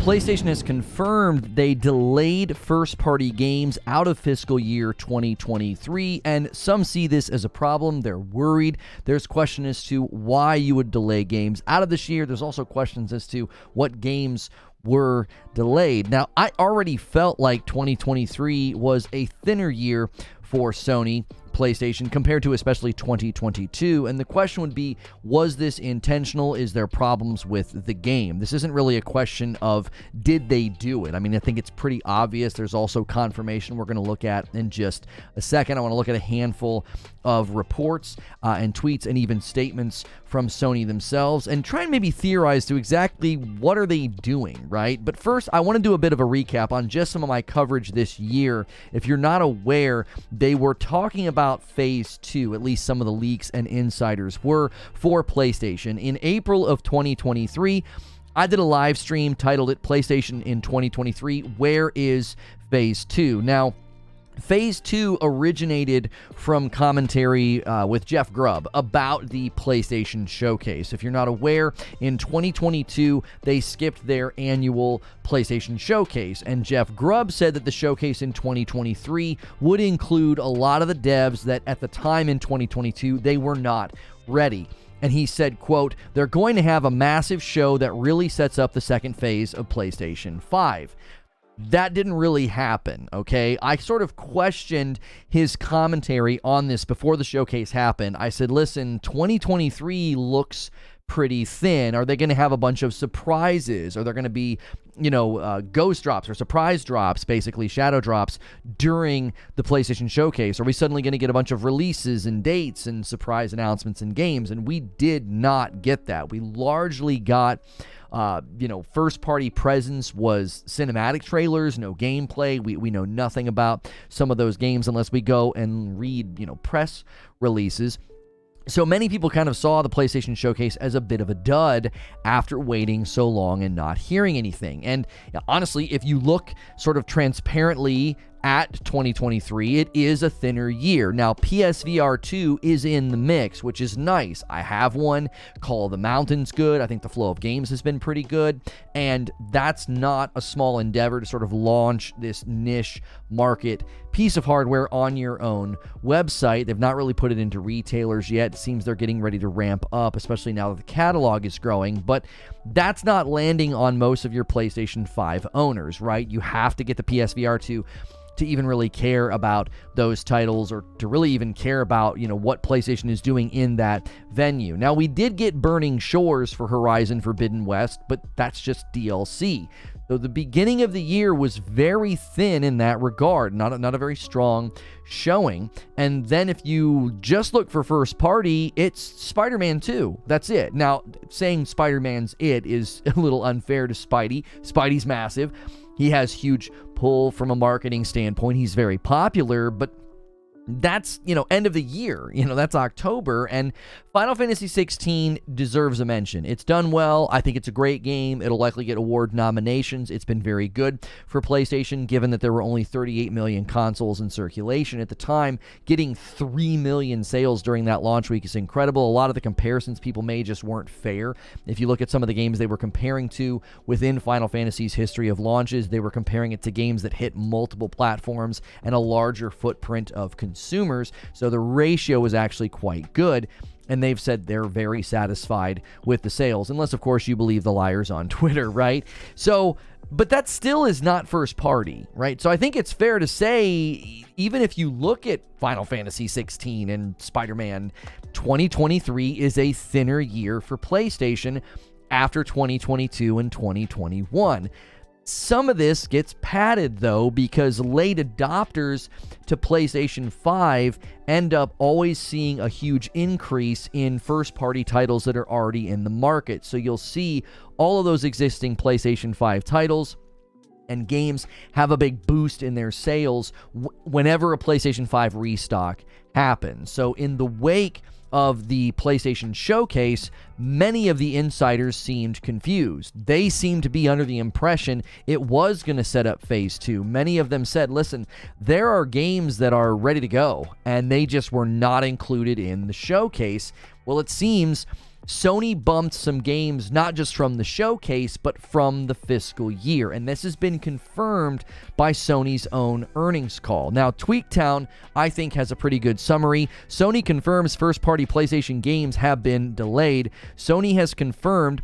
PlayStation has confirmed they delayed first-party games out of fiscal year 2023, and some see this as a problem. They're worried. There's question as to why you would delay games out of this year. There's also questions as to what games were delayed. Now, I already felt like 2023 was a thinner year for Sony PlayStation compared to especially 2022, and the question would be, was this intentional? Is there problems with the game? This isn't really a question of did they do it. I mean, I think it's pretty obvious. There's also confirmation we're going to look at in just a second. I want to look at a handful of reports and tweets and even statements from Sony themselves and try and maybe theorize to exactly what are they doing, right? But first, I want to do a bit of a recap on just some of my coverage this year. If you're not aware, they were talking about Phase 2, at least some of the leaks and insiders were, for PlayStation. In April of 2023, I did a live stream titled it PlayStation in 2023, Where is Phase 2? Now, Phase 2 originated from commentary with Jeff Grubb about the PlayStation Showcase. If you're not aware, in 2022, they skipped their annual PlayStation Showcase, and Jeff Grubb said that the showcase in 2023 would include a lot of the devs that at the time in 2022, they were not ready. And he said, quote, "They're going to have a massive show that really sets up the second phase of PlayStation 5. That didn't really happen, okay? I sort of questioned his commentary on this before the showcase happened. I said, listen, 2023 looks pretty thin. Are they going to have a bunch of surprises? Are there going to be, ghost drops or surprise drops, basically shadow drops during the PlayStation Showcase? Are we suddenly going to get a bunch of releases and dates and surprise announcements and games? And we did not get that. We largely got first-party presence was cinematic trailers, no gameplay. We know nothing about some of those games unless we go and read, press releases. So many people kind of saw the PlayStation Showcase as a bit of a dud after waiting so long and not hearing anything. And honestly, if you look sort of transparently at 2023, it is a thinner year. Now, PSVR 2 is in the mix, which is nice. I have one. Call of the Mountain's good. I think the flow of games has been pretty good. And that's not a small endeavor to sort of launch this niche market piece of hardware on your own website. They've not really put it into retailers yet. It seems they're getting ready to ramp up, especially now that the catalog is growing. But that's not landing on most of your PlayStation 5 owners, right? You have to get the PSVR 2 to even really care about those titles or to really even care about, what PlayStation is doing in that venue. Now, we did get Burning Shores for Horizon Forbidden West, but that's just DLC. So the beginning of the year was very thin in that regard, not a very strong showing. And then if you just look for first party, it's Spider-Man 2. That's it. Now, saying Spider-Man's it is a little unfair to Spidey. Spidey's massive. He has huge pull from a marketing standpoint. He's very popular, but that's, end of the year. That's October, and Final Fantasy 16 deserves a mention. It's done well. I think it's a great game. It'll likely get award nominations. It's been very good for PlayStation, given that there were only 38 million consoles in circulation at the time. Getting 3 million sales during that launch week is incredible. A lot of the comparisons people made just weren't fair. If you look at some of the games they were comparing to within Final Fantasy's history of launches, they were comparing it to games that hit multiple platforms and a larger footprint of consumers. So the ratio was actually quite good. And they've said they're very satisfied with the sales, unless, of course, you believe the liars on Twitter, right? So, but that still is not first party, right? So I think it's fair to say, even if you look at Final Fantasy 16 and Spider-Man, 2023 is a thinner year for PlayStation after 2022 and 2021. Some of this gets padded, though, because late adopters to PlayStation 5 end up always seeing a huge increase in first-party titles that are already in the market. So you'll see all of those existing PlayStation 5 titles and games have a big boost in their sales whenever a PlayStation 5 restock happens. So in the wake of the PlayStation Showcase, many of the insiders seemed confused. They seemed to be under the impression it was going to set up Phase 2. Many of them said, listen, there are games that are ready to go, and they just were not included in the showcase. Well, it seems Sony bumped some games not just from the showcase, but from the fiscal year. And this has been confirmed by Sony's own earnings call. Now, Tweaktown, I think, has a pretty good summary. Sony confirms first-party PlayStation games have been delayed. Sony has confirmed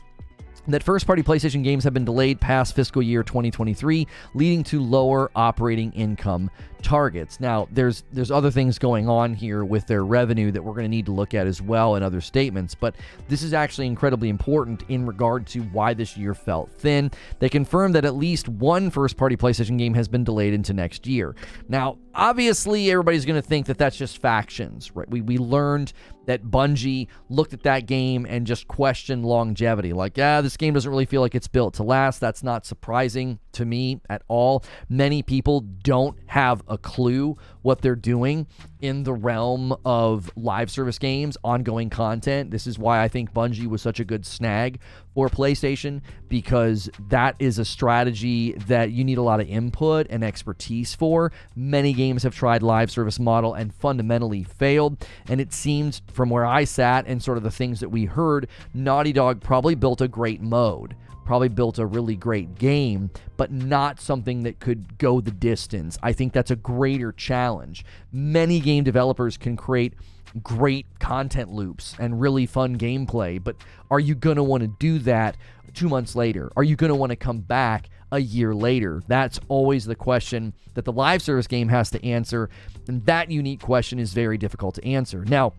that first-party PlayStation games have been delayed past fiscal year 2023, leading to lower operating income targets. Now, there's other things going on here with their revenue that we're going to need to look at as well in other statements, but this is actually incredibly important in regard to why this year felt thin. They confirmed that at least one first-party PlayStation game has been delayed into next year. Now, obviously, everybody's going to think that that's just Factions, right? We learned that Bungie looked at that game and just questioned longevity. Like, this game doesn't really feel like it's built to last. That's not surprising to me at all. Many people don't have a clue what they're doing in the realm of live service games, ongoing content. This is why I think Bungie was such a good snag for PlayStation, because that is a strategy that you need a lot of input and expertise for. Many games have tried live service model and fundamentally failed, and it seems from where I sat and sort of the things that we heard, Naughty Dog probably built a great mode, probably built a really great game, but not something that could go the distance. I think that's a greater challenge. Many game developers can create great content loops and really fun gameplay, but are you going to want to do that 2 months later? Are you going to want to come back a year later? That's always the question that the live service game has to answer, and that unique question is very difficult to answer. Now,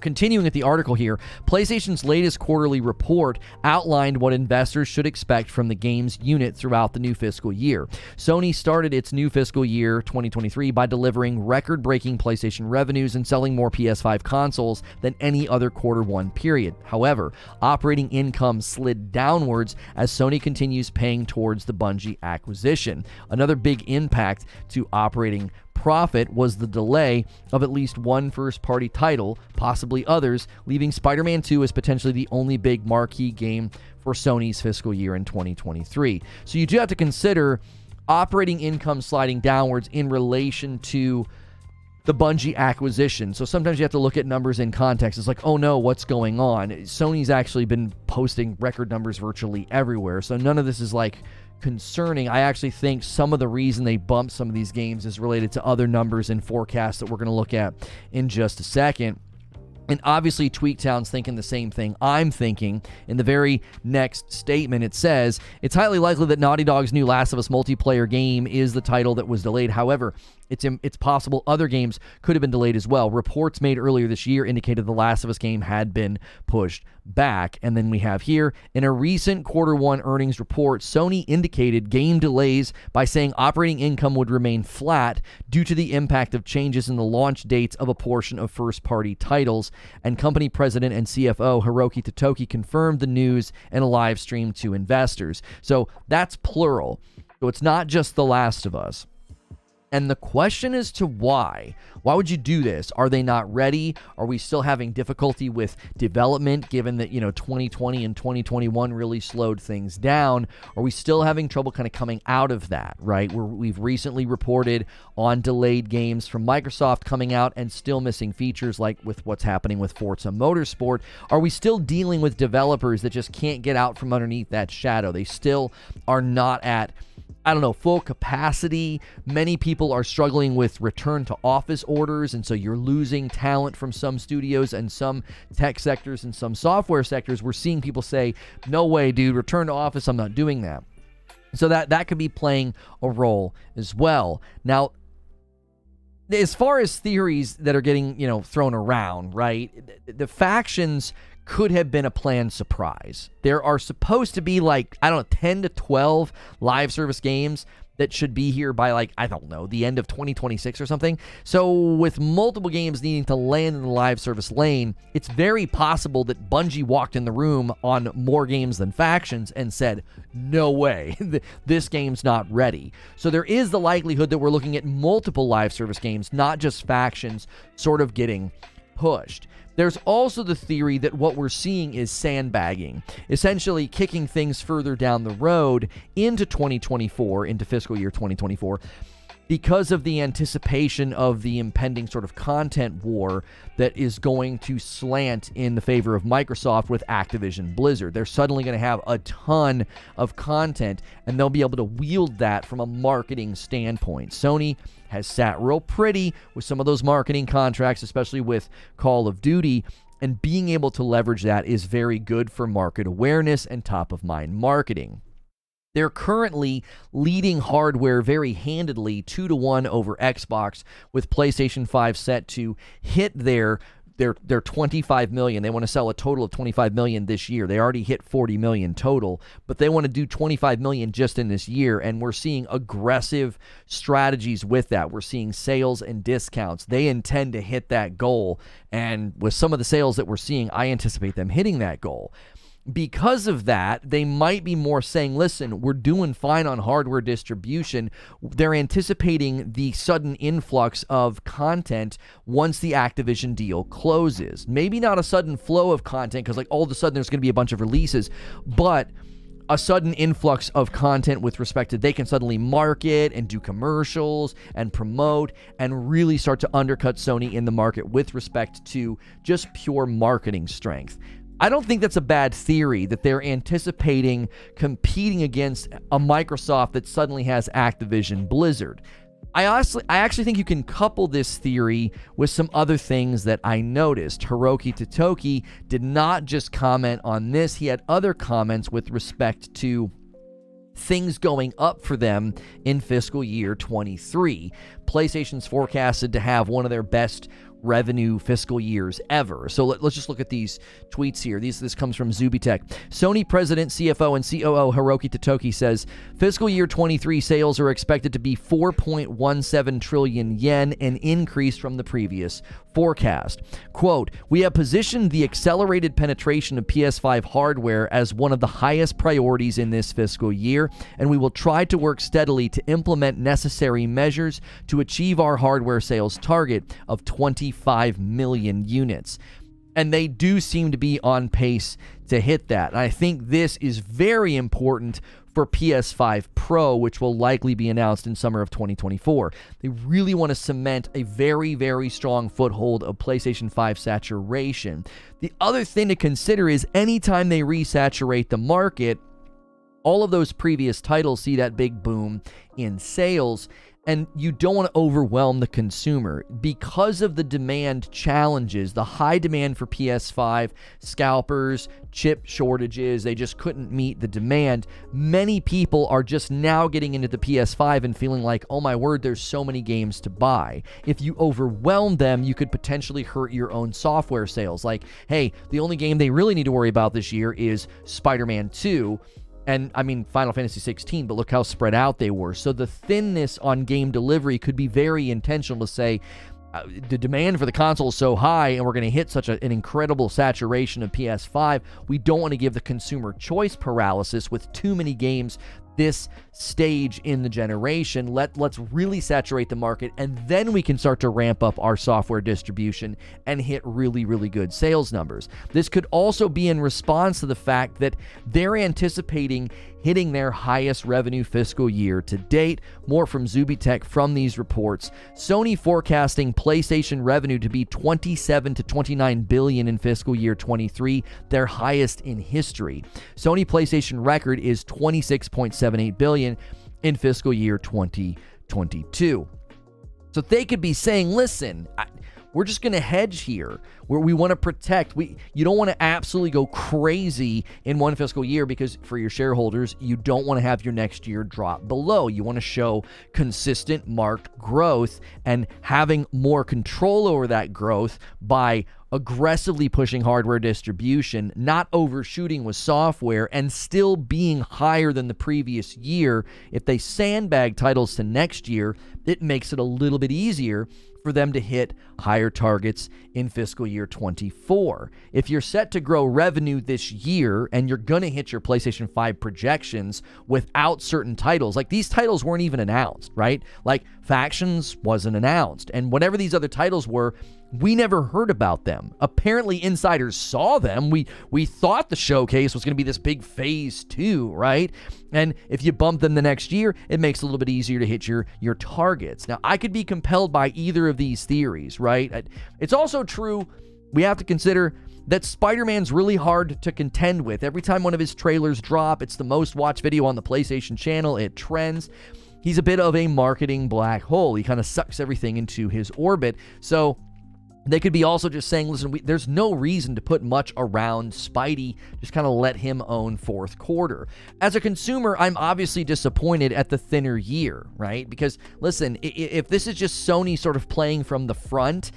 continuing at the article here, PlayStation's latest quarterly report outlined what investors should expect from the games unit throughout the new fiscal year. Sony started its new fiscal year 2023 by delivering record-breaking PlayStation revenues and selling more PS5 consoles than any other quarter one period. However, operating income slid downwards as Sony continues paying towards the Bungie acquisition. Another big impact to operating profit was the delay of at least one first-party title, possibly others, leaving Spider-Man 2 as potentially the only big marquee game for Sony's fiscal year in 2023. So you do have to consider operating income sliding downwards in relation to the Bungie acquisition. So sometimes you have to look at numbers in context. It's like, oh no, what's going on? Sony's actually been posting record numbers virtually everywhere, so none of this is like concerning. I actually think some of the reason they bumped some of these games is related to other numbers and forecasts that we're going to look at in just a second. And obviously, Tweaktown's thinking the same thing I'm thinking. In the very next statement, it says, it's highly likely that Naughty Dog's new Last of Us multiplayer game is the title that was delayed. However, it's possible other games could have been delayed as well. Reports made earlier this year indicated the Last of Us game had been pushed back. And then we have here, in a recent quarter one earnings report, Sony indicated game delays by saying operating income would remain flat due to the impact of changes in the launch dates of a portion of first-party titles. And company president and CFO Hiroki Totoki confirmed the news in a live stream to investors. So that's plural. So it's not just The Last of Us. And the question as to why. Why would you do this? Are they not ready? Are we still having difficulty with development given that, 2020 and 2021 really slowed things down? Are we still having trouble kind of coming out of that, right? We've recently reported on delayed games from Microsoft coming out and still missing features, like with what's happening with Forza Motorsport. Are we still dealing with developers that just can't get out from underneath that shadow? They still are not at full capacity. Many people are struggling with return to office orders, and so you're losing talent from some studios and some tech sectors and some software sectors. We're seeing people say, no way, dude, return to office, I'm not doing that. So that could be playing a role as well. Now, as far as theories that are getting, thrown around, right, the Factions could have been a planned surprise. There are supposed to be 10 to 12 live service games that should be here by the end of 2026 or something. So with multiple games needing to land in the live service lane, it's very possible that Bungie walked in the room on more games than Factions and said, no way, this game's not ready. So there is the likelihood that we're looking at multiple live service games, not just Factions, sort of getting pushed. There's also the theory that what we're seeing is sandbagging, essentially kicking things further down the road into 2024, into fiscal year 2024, because of the anticipation of the impending sort of content war that is going to slant in the favor of Microsoft with Activision Blizzard. They're suddenly going to have a ton of content, and they'll be able to wield that from a marketing standpoint. Sony has sat real pretty with some of those marketing contracts, especially with Call of Duty, and being able to leverage that is very good for market awareness and top-of-mind marketing. They're currently leading hardware very handedly, 2-1 over Xbox, with PlayStation 5 set to hit their 25 million. They want to sell a total of 25 million this year. They already hit 40 million total, but they want to do 25 million just in this year, and we're seeing aggressive strategies with that. We're seeing sales and discounts. They intend to hit that goal, and with some of the sales that we're seeing, I anticipate them hitting that goal. Because of that, they might be more saying, listen, we're doing fine on hardware distribution. They're anticipating the sudden influx of content once the Activision deal closes. Maybe not a sudden flow of content, because like all of a sudden there's going to be a bunch of releases, but a sudden influx of content with respect to they can suddenly market and do commercials and promote and really start to undercut Sony in the market with respect to just pure marketing strength. I don't think that's a bad theory, that they're anticipating competing against a Microsoft that suddenly has Activision Blizzard. I actually think you can couple this theory with some other things that I noticed. Hiroki Totoki did not just comment on this. He had other comments with respect to things going up for them in fiscal year 23. PlayStation's forecasted to have one of their best revenue fiscal years ever. So let's just look at these tweets here. This comes from Zubitech. Sony President, CFO, and COO Hiroki Totoki says fiscal year 23 sales are expected to be 4.17 trillion yen, an increase from the previous forecast. Quote, "We have positioned the accelerated penetration of PS5 hardware as one of the highest priorities in this fiscal year, and we will try to work steadily to implement necessary measures to achieve our hardware sales target of 25 million units." And they do seem to be on pace to hit that. And I think this is very important for PS5 Pro, which will likely be announced in summer of 2024. They really want to cement a very, very strong foothold of PlayStation 5 saturation. The other thing to consider is anytime they resaturate the market, all of those previous titles see that big boom in sales, and you don't want to overwhelm the consumer. Because of the demand challenges, the high demand for PS5, scalpers, chip shortages, they just couldn't meet the demand. Many people are just now getting into the PS5 and feeling like, oh my word, there's so many games to buy. If you overwhelm them, you could potentially hurt your own software sales. Like, hey, the only game they really need to worry about this year is Spider-Man 2. And I mean, Final Fantasy 16, but look how spread out they were. So the thinness on game delivery could be very intentional to say, the demand for the console is so high and we're going to hit such an incredible saturation of PS5. We don't want to give the consumer choice paralysis with too many games this stage in the generation. Let's really saturate the market, and then we can start to ramp up our software distribution and hit really, really good sales numbers. This could also be in response to the fact that they're anticipating hitting their highest revenue fiscal year to date. More from Zubitech from these reports. Sony forecasting PlayStation revenue to be 27 to 29 billion in fiscal year 23, their highest in history. Sony PlayStation record is 26.78 billion in fiscal year 2022. So they could be saying, listen, we're just going to hedge here, where we want to protect. You don't want to absolutely go crazy in one fiscal year, because for your shareholders, you don't want to have your next year drop below. You want to show consistent marked growth and having more control over that growth by aggressively pushing hardware distribution, not overshooting with software, and still being higher than the previous year. If they sandbag titles to next year, it makes it a little bit easier for them to hit higher targets in fiscal year 24. If you're set to grow revenue this year and you're going to hit your PlayStation 5 projections without certain titles, like these titles weren't even announced, right? Like Factions wasn't announced. And whatever these other titles were, we never heard about them. Apparently insiders saw them. We thought the showcase was going to be this big phase 2, right? And if you bump them the next year, it makes it a little bit easier to hit your targets. Now, I could be compelled by either of these theories, right? It's also true, we have to consider that Spider-Man's really hard to contend with. Every time one of his trailers drop, it's the most watched video on the PlayStation channel. It trends. He's a bit of a marketing black hole. He kind of sucks everything into his orbit. So they could be also just saying, listen, there's no reason to put much around Spidey. Just kind of let him own fourth quarter. As a consumer, I'm obviously disappointed at the thinner year, right? Because, listen, if this is just Sony sort of playing from the front,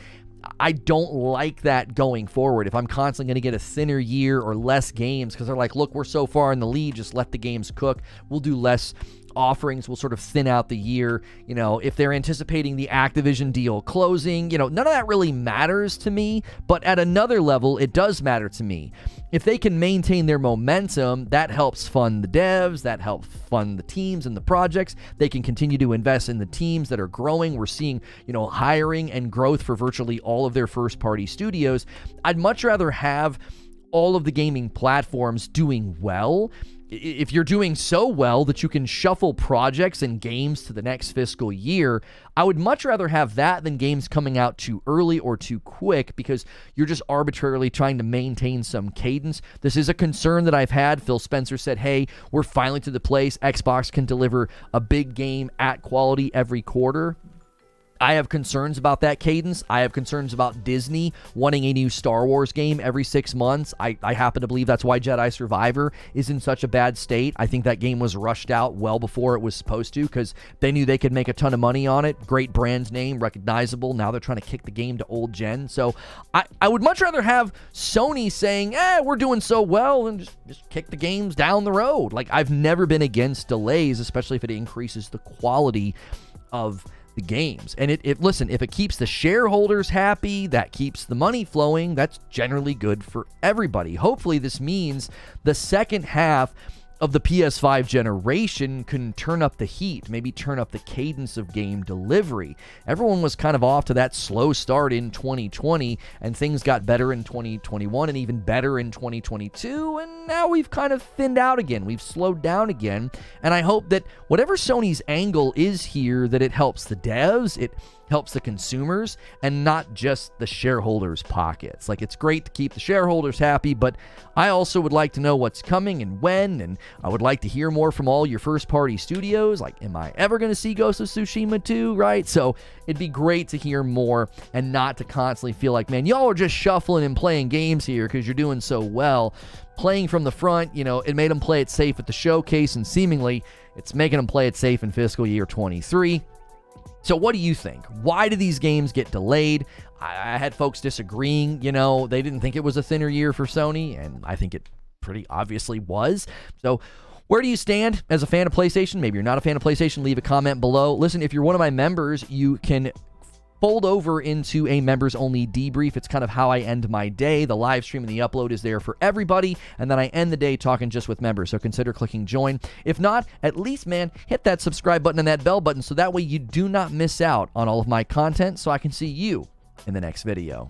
I don't like that going forward. If I'm constantly going to get a thinner year or less games because they're like, look, we're so far in the lead, just let the games cook. We'll do less offerings, will sort of thin out the year. You know, if they're anticipating the Activision deal closing, you know, none of that really matters to me, but at another level, it does matter to me. If they can maintain their momentum, that helps fund the devs, that helps fund the teams and the projects. They can continue to invest in the teams that are growing. We're seeing, you know, hiring and growth for virtually all of their first-party studios. I'd much rather have all of the gaming platforms doing well. If you're doing so well that you can shuffle projects and games to the next fiscal year, I would much rather have that than games coming out too early or too quick because you're just arbitrarily trying to maintain some cadence. This is a concern that I've had. Phil Spencer said, hey, we're finally to the place Xbox can deliver a big game at quality every quarter. I have concerns about that cadence. I have concerns about Disney wanting a new Star Wars game every 6 months. I happen to believe that's why Jedi Survivor is in such a bad state. I think that game was rushed out well before it was supposed to because they knew they could make a ton of money on it. Great brand name, recognizable. Now they're trying to kick the game to old gen. So I would much rather have Sony saying, we're doing so well and just kick the games down the road. Like, I've never been against delays, especially if it increases the quality of the games. And listen, if it keeps the shareholders happy, that keeps the money flowing, that's generally good for everybody. Hopefully this means the second half of the PS5 generation can turn up the heat, maybe turn up the cadence of game delivery. Everyone was kind of off to that slow start in 2020, and things got better in 2021 and even better in 2022, and now we've kind of thinned out again. We've slowed down again, and I hope that whatever Sony's angle is here, that it helps the devs, it helps the consumers, and not just the shareholders' pockets. Like, it's great to keep the shareholders happy, but I also would like to know what's coming and when, and I would like to hear more from all your first-party studios. Like, am I ever going to see Ghost of Tsushima 2, right? So it'd be great to hear more and not to constantly feel like, man, y'all are just shuffling and playing games here because you're doing so well. Playing from the front, you know, it made them play it safe at the showcase, and seemingly it's making them play it safe in fiscal year 23. So what do you think? Why do these games get delayed? I had folks disagreeing. You know, they didn't think it was a thinner year for Sony, and I think it pretty obviously was. So where do you stand as a fan of PlayStation? Maybe you're not a fan of PlayStation. Leave a comment below. Listen, if you're one of my members, you can fold over into a members-only debrief. It's kind of how I end my day. The live stream and the upload is there for everybody, and then I end the day talking just with members, so consider clicking join. If not, at least, man, hit that subscribe button and that bell button so that way you do not miss out on all of my content, so I can see you in the next video.